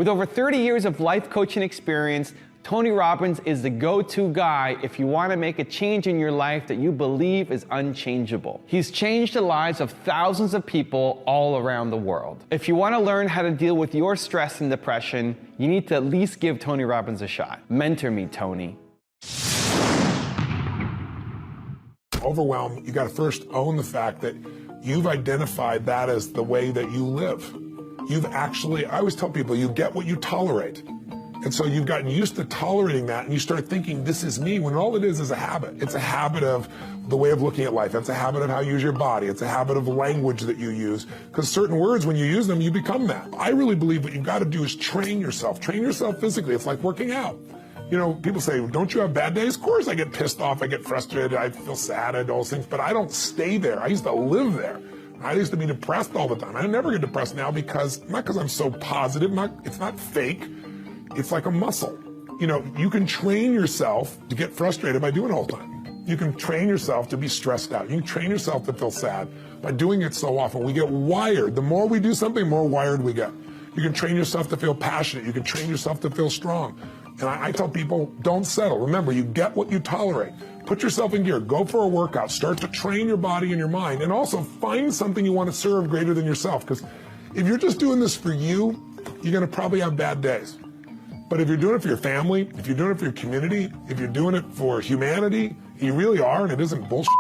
With over 30 years of life coaching experience, Tony Robbins is the go-to guy if you want to make a change in your life that you believe is unchangeable. He's changed the lives of thousands of people all around the world. If you want to learn how to deal with your stress and depression, you need to at least give Tony Robbins a shot. Mentor me, Tony. Overwhelm, you got to first own the fact that you've identified that as the way that you live. You've actually, I always tell people, you get what you tolerate. And so you've gotten used to tolerating that, and you start thinking, this is me, when all it is a habit. It's a habit of the way of looking at life. It's a habit of how you use your body. It's a habit of language that you use. Because certain words, when you use them, you become that. I really believe what you've got to do is train yourself. Train yourself physically. It's like working out. You know, people say, don't you have bad days? Of course I get pissed off, I get frustrated, I feel sad, I do all those things, but I don't stay there. I used to live there. I used to be depressed all the time. I never get depressed now because, not because I'm so positive, it's not fake. It's like a muscle. You know, you can train yourself to get frustrated by doing it all the time. You can train yourself to be stressed out. You can train yourself to feel sad by doing it so often. We get wired. The more we do something, the more wired we get. You can train yourself to feel passionate. You can train yourself to feel strong. And I tell people, don't settle. Remember, you get what you tolerate. Put yourself in gear. Go for a workout. Start to train your body and your mind. And also find something you want to serve greater than yourself. Because if you're just doing this for you, you're going to probably have bad days. But if you're doing it for your family, if you're doing it for your community, if you're doing it for humanity, you really are, and it isn't bullshit,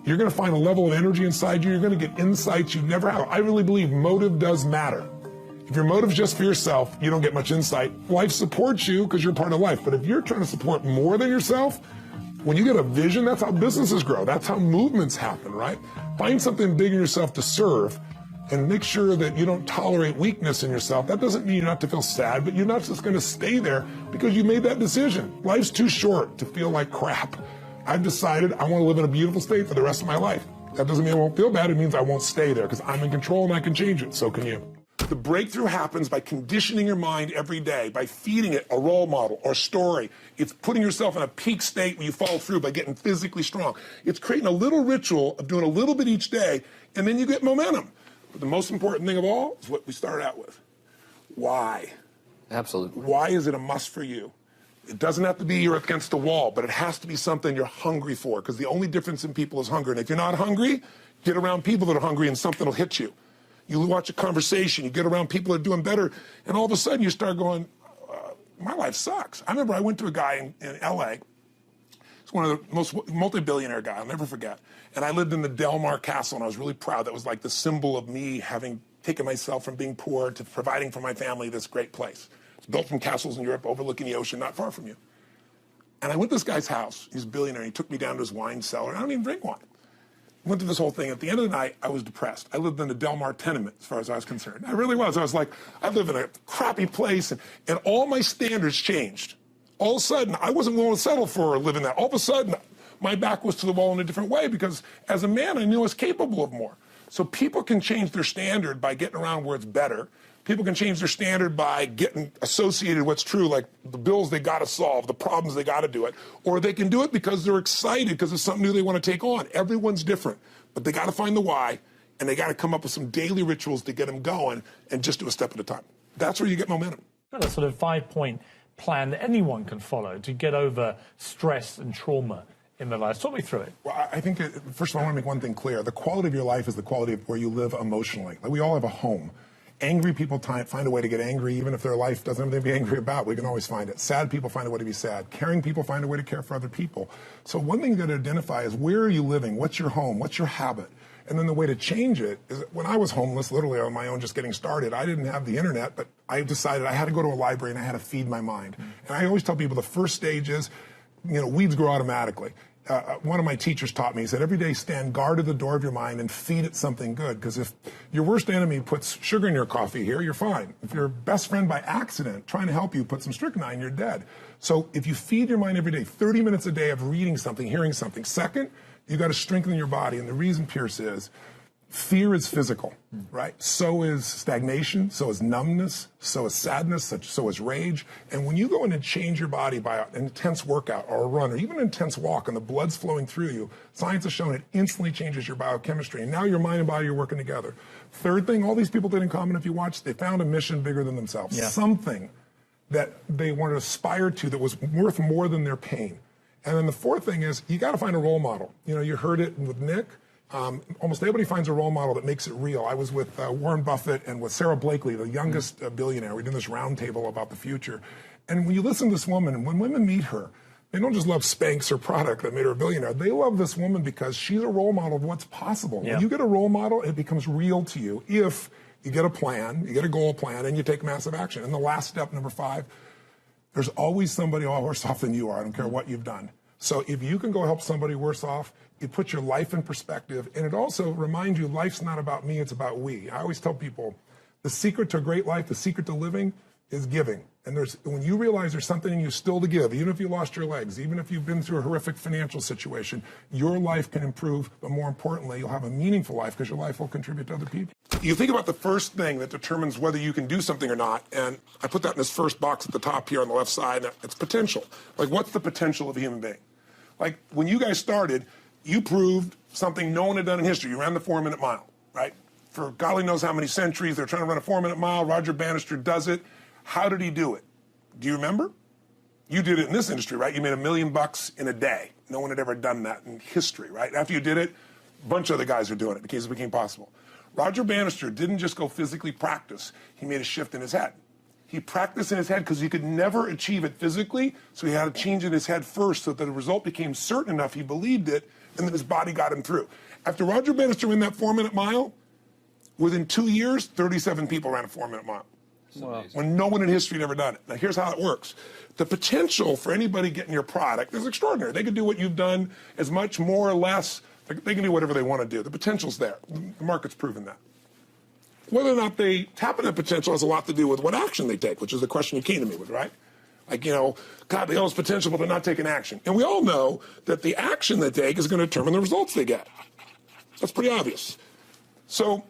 you're going to find a level of energy inside you. You're going to get insights you never have. I really believe motive does matter. If your motive's just for yourself, you don't get much insight. Life supports you because you're part of life. But if you're trying to support more than yourself, when you get a vision, that's how businesses grow. That's how movements happen, right? Find something big in yourself to serve, and make sure that you don't tolerate weakness in yourself. That doesn't mean you're not to feel sad, but you're not just going to stay there because you made that decision. Life's too short to feel like crap. I've decided I want to live in a beautiful state for the rest of my life. That doesn't mean I won't feel bad. It means I won't stay there because I'm in control and I can change it. So can you. The breakthrough happens by conditioning your mind every day, by feeding it a role model or story. It's putting yourself in a peak state where you follow through by getting physically strong. It's creating a little ritual of doing a little bit each day, and then you get momentum. But the most important thing of all is what we started out with. Why? Absolutely. Why is it a must for you? It doesn't have to be you're against the wall, but it has to be something you're hungry for, because the only difference in people is hunger. And if you're not hungry, get around people that are hungry and something will hit you. You watch a conversation, you get around people that are doing better, and all of a sudden you start going, my life sucks. I remember I went to a guy in LA. He's one of the most multi-billionaire guy, I'll never forget. And I lived in the Del Mar Castle, and I was really proud. That was like the symbol of me having taken myself from being poor to providing for my family this great place. It's built from castles in Europe overlooking the ocean, not far from you. And I went to this guy's house. He's a billionaire. He took me down to his wine cellar. I don't even drink wine. Went through this whole thing. At the end of the night, I was depressed. I lived in the Del Mar tenement, as far as I was concerned. I really was. I was like, I live in a crappy place, and all my standards changed. All of a sudden, I wasn't willing to settle for living that. All of a sudden, my back was to the wall in a different way, because as a man, I knew I was capable of more. So people can change their standard by getting around where it's better. People can change their standard by getting associated with what's true, like the bills they got to solve, the problems they got to do it. Or they can do it because they're excited because it's something new they want to take on. Everyone's different, but they got to find the why, and they got to come up with some daily rituals to get them going, and just do a step at a time. That's where you get momentum. A sort of 5-point plan that anyone can follow to get over stress and trauma in their lives. Talk me through it. Well, I think, first of all, I want to make one thing clear. The quality of your life is the quality of where you live emotionally. Like, we all have a home. Angry people find a way to get angry, even if their life doesn't have anything to be angry about. We can always find it. Sad people find a way to be sad. Caring people find a way to care for other people. So one thing you got to identify is, where are you living? What's your home? What's your habit? And then the way to change it is, when I was homeless, literally on my own, just getting started, I didn't have the internet, but I decided I had to go to a library and I had to feed my mind. And I always tell people the first stage is, weeds grow automatically. One of my teachers taught me, he said, every day stand guard at the door of your mind and feed it something good. Because if your worst enemy puts sugar in your coffee here, you're fine. If your best friend by accident trying to help you put some strychnine, you're dead. So if you feed your mind every day, 30 minutes a day of reading something, hearing something. Second, you got to strengthen your body. And the reason, Pierce, is fear is physical, right? So is stagnation, so is numbness, so is sadness, so is rage. And when you go in and change your body by an intense workout or a run or even an intense walk and the blood's flowing through you, science has shown it instantly changes your biochemistry. And now your mind and body are working together. Third thing, all these people did in common, if you watch, they found a mission bigger than themselves. Yeah. Something that they want to aspire to that was worth more than their pain. And then the fourth thing is you got to find a role model. You know, you heard it with Nick. Almost everybody finds a role model that makes it real. I was with Warren Buffett and with Sarah Blakely, the youngest billionaire. We did this roundtable about the future. And when you listen to this woman, and when women meet her, they don't just love Spanx, her product that made her a billionaire. They love this woman because she's a role model of what's possible. Yeah. When you get a role model, it becomes real to you if you get a plan, you get a goal plan, and you take massive action. And the last step, number 5, there's always somebody worse off than you are. I don't care what you've done. So if you can go help somebody worse off, it puts your life in perspective. And it also reminds you life's not about me, it's about we. I always tell people the secret to a great life, the secret to living is giving. And when you realize there's something in you still to give, even if you lost your legs, even if you've been through a horrific financial situation, your life can improve. But more importantly, you'll have a meaningful life because your life will contribute to other people. You think about the first thing that determines whether you can do something or not. And I put that in this first box at the top here on the left side. It's potential. Like, what's the potential of a human being? Like, when you guys started, you proved something no one had done in history. You ran the 4-minute mile, right? For golly knows how many centuries, they're trying to run a 4-minute mile. Roger Bannister does it. How did he do it? Do you remember? You did it in this industry, right? You made $1 million in a day. No one had ever done that in history, right? After you did it, a bunch of other guys were doing it because it became possible. Roger Bannister didn't just go physically practice. He made a shift in his head. He practiced in his head because he could never achieve it physically, so he had to change in his head first so that the result became certain enough he believed it, and then his body got him through. After Roger Bannister ran that 4-minute mile, within 2 years, 37 people ran a 4-minute mile. Wow. When no one in history had ever done it. Now, here's how it works. The potential for anybody getting your product is extraordinary. They could do what you've done as much, more or less. They can do whatever they want to do. The potential's there. The market's proven that. Whether or not they tap into potential has a lot to do with what action they take, which is the question you came to me with, right? Like, you know, God, they all have potential, but they're not taking action. And we all know that the action they take is going to determine the results they get. That's pretty obvious. So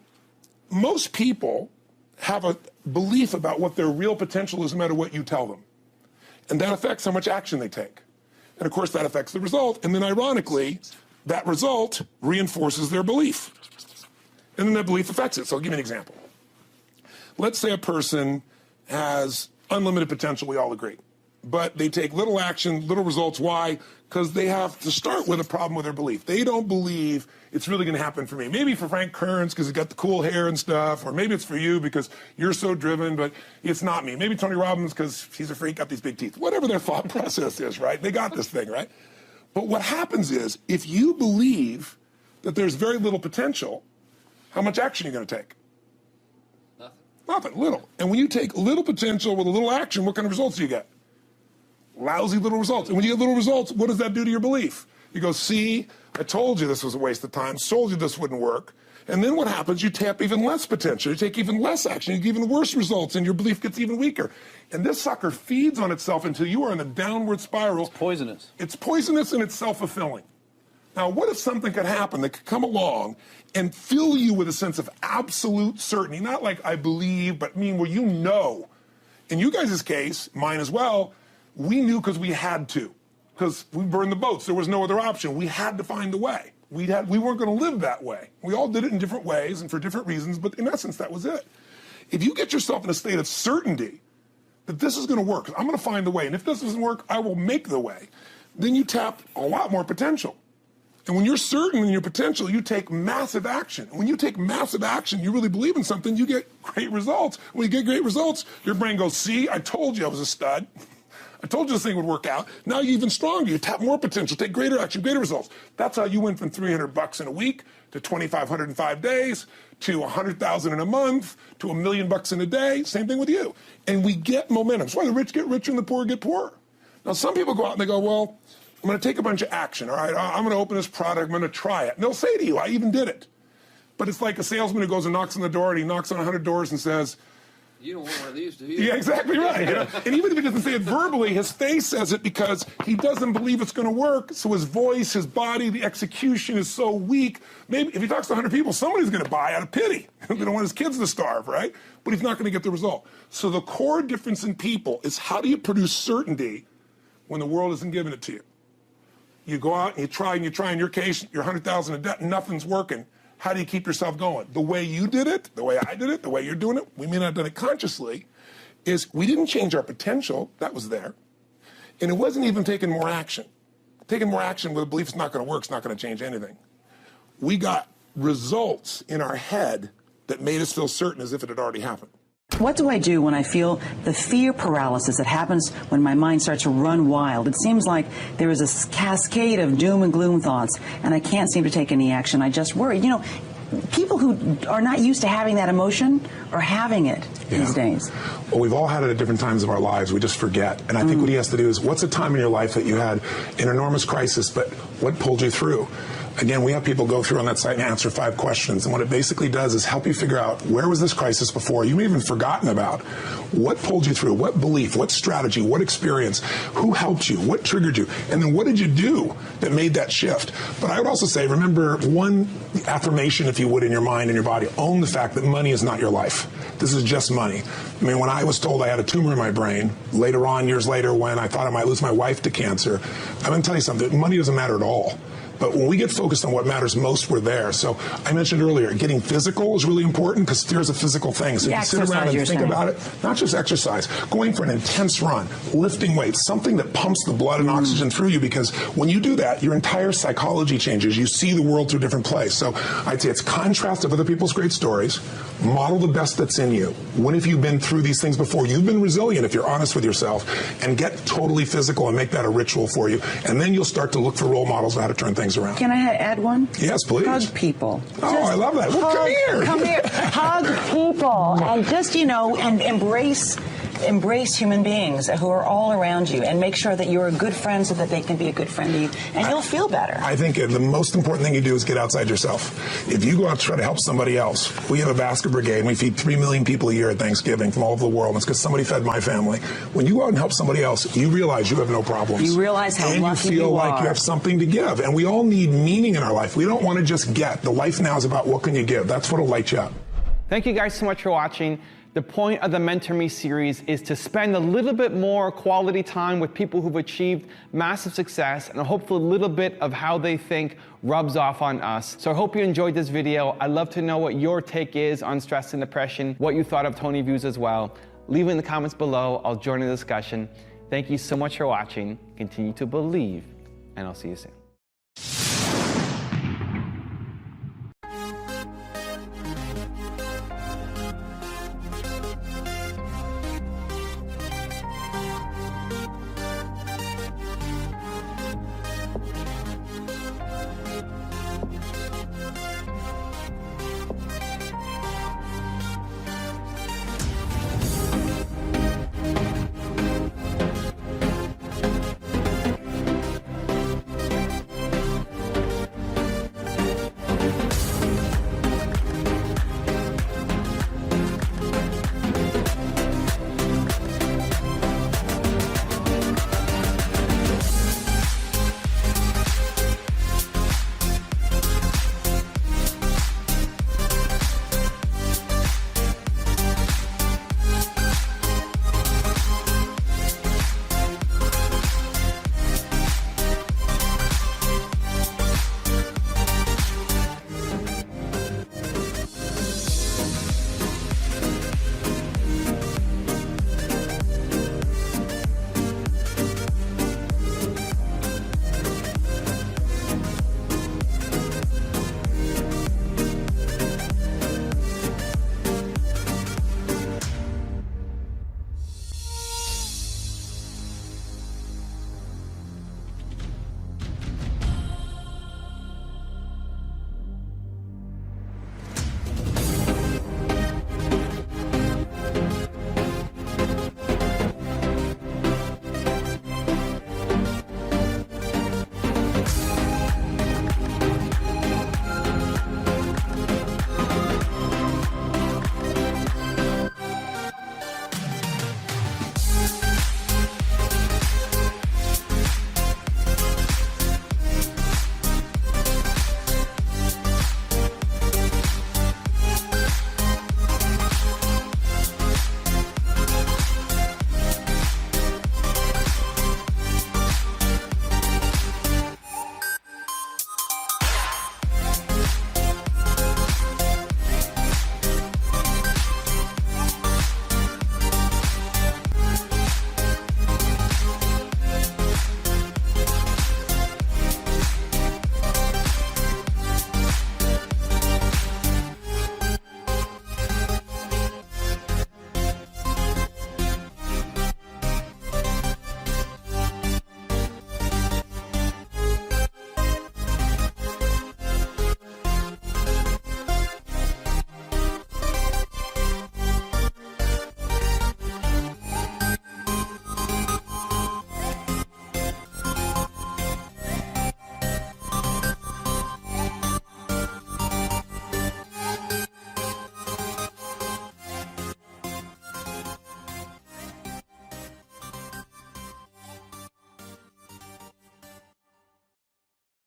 most people have a belief about what their real potential is no matter what you tell them. And that affects how much action they take. And of course, that affects the result. And then ironically, that result reinforces their belief. And then that belief affects it. So I'll give you an example. Let's say a person has unlimited potential, we all agree. But they take little action, little results. Why? Because they have to start with a problem with their belief. They don't believe it's really going to happen for me. Maybe for Frank Kearns because he's got the cool hair and stuff, or maybe it's for you because you're so driven, but it's not me. Maybe Tony Robbins because he's a freak, got these big teeth. Whatever their thought process is, right? They got this thing, right? But what happens is if you believe that there's very little potential, how much action are you going to take? Nothing, little. And when you take little potential with a little action, what kind of results do you get? Lousy little results. And when you get little results, what does that do to your belief? You go, see, I told you this was a waste of time, told you this wouldn't work. And then what happens? You tap even less potential. You take even less action. You get even worse results, and your belief gets even weaker. And this sucker feeds on itself until you are in a downward spiral. It's poisonous. It's poisonous and it's self-fulfilling. Now, what if something could happen that could come along and fill you with a sense of absolute certainty? Not like I believe, but I mean where you know. In you guys' case, mine as well, we knew because we had to. Because we burned the boats. There was no other option. We had to find a way. We weren't going to live that way. We all did it in different ways and for different reasons, but in essence, that was it. If you get yourself in a state of certainty that this is going to work, I'm going to find the way, and if this doesn't work, I will make the way, then you tap a lot more potential. And when you're certain in your potential, you take massive action. And when you take massive action, you really believe in something, you get great results. When you get great results, your brain goes, see, I told you I was a stud. I told you this thing would work out. Now you're even stronger. You tap more potential, take greater action, greater results. That's how you went from $300 in a week to $2,500 in 5 days to $100,000 in a month to $1 million in a day. Same thing with you. And we get momentum. That's why the rich get richer and the poor get poorer. Now some people go out and they go, well, I'm going to take a bunch of action. All right, I'm going to open this product. I'm going to try it. And they'll say to you, I even did it. But it's like a salesman who goes and knocks on the door, and he knocks on 100 doors and says, You don't want one of these, do you? Yeah, exactly right. You know? And even if he doesn't say it verbally, his face says it because he doesn't believe it's going to work. So his voice, his body, the execution is so weak. Maybe if he talks to 100 people, somebody's going to buy out of pity. They don't want his kids to starve, right? But he's not going to get the result. So the core difference in people is how do you produce certainty when the world isn't giving it to you? You go out and you try, in your case, you're 100,000 in debt, nothing's working. How do you keep yourself going? The way you did it, the way I did it, the way you're doing it, we may not have done it consciously, is we didn't change our potential, that was there. And it wasn't even taking more action. Taking more action with a belief it's not going to work, it's not going to change anything. We got results in our head that made us feel certain as if it had already happened. What do I do when I feel the fear paralysis that happens when my mind starts to run wild? It seems like there is a cascade of doom and gloom thoughts, and I can't seem to take any action. I just worry. You know, people who are not used to having that emotion are having it these days. Well, we've all had it at different times of our lives. We just forget. And I think what he has to do is, what's a time in your life that you had an enormous crisis, but what pulled you through? Again, we have people go through on that site and answer 5 questions. And what it basically does is help you figure out, where was this crisis before? You may have even forgotten about. What pulled you through? What belief? What strategy? What experience? Who helped you? What triggered you? And then what did you do that made that shift? But I would also say, remember one affirmation, if you would, in your mind and your body. Own the fact that money is not your life. This is just money. I mean, when I was told I had a tumor in my brain, later on, years later, when I thought I might lose my wife to cancer, I'm going to tell you something. Money doesn't matter at all. But when we get focused on what matters most, we're there. So I mentioned earlier, getting physical is really important because fear is a physical thing. So if you sit around and think about it, not just exercise, going for an intense run, lifting weights, something that pumps the blood and oxygen through you, because when you do that, your entire psychology changes. You see the world through a different place. So I'd say it's contrast of other people's great stories, model the best that's in you. When have you been through these things before? You've been resilient if you're honest with yourself, and get totally physical and make that a ritual for you. And then you'll start to look for role models of how to turn things around. Can I add one? Yes, please. Hug people. Oh, I love that. Well, come here. Come here. Hug people. And just, you know, and embrace human beings who are all around you, and make sure that you're a good friend so that they can be a good friend to you, and you'll feel better. I think the most important thing you do is get outside yourself. If you go out to try to help somebody else, we have a basket brigade, and we feed 3 million people a year at Thanksgiving from all over the world. It's because somebody fed my family. When you go out and help somebody else, you realize you have no problems. You realize how lucky you are. And you feel like you have something to give. And we all need meaning in our life. We don't want to just get. The life now is about what can you give. That's what'll light you up. Thank you guys so much for watching. The point of the Mentor Me series is to spend a little bit more quality time with people who've achieved massive success, and hopefully a little bit of how they think rubs off on us. So I hope you enjoyed this video. I'd love to know what your take is on stress and depression, what you thought of Tony Views as well. Leave it in the comments below. I'll join the discussion. Thank you so much for watching. Continue to believe, and I'll see you soon.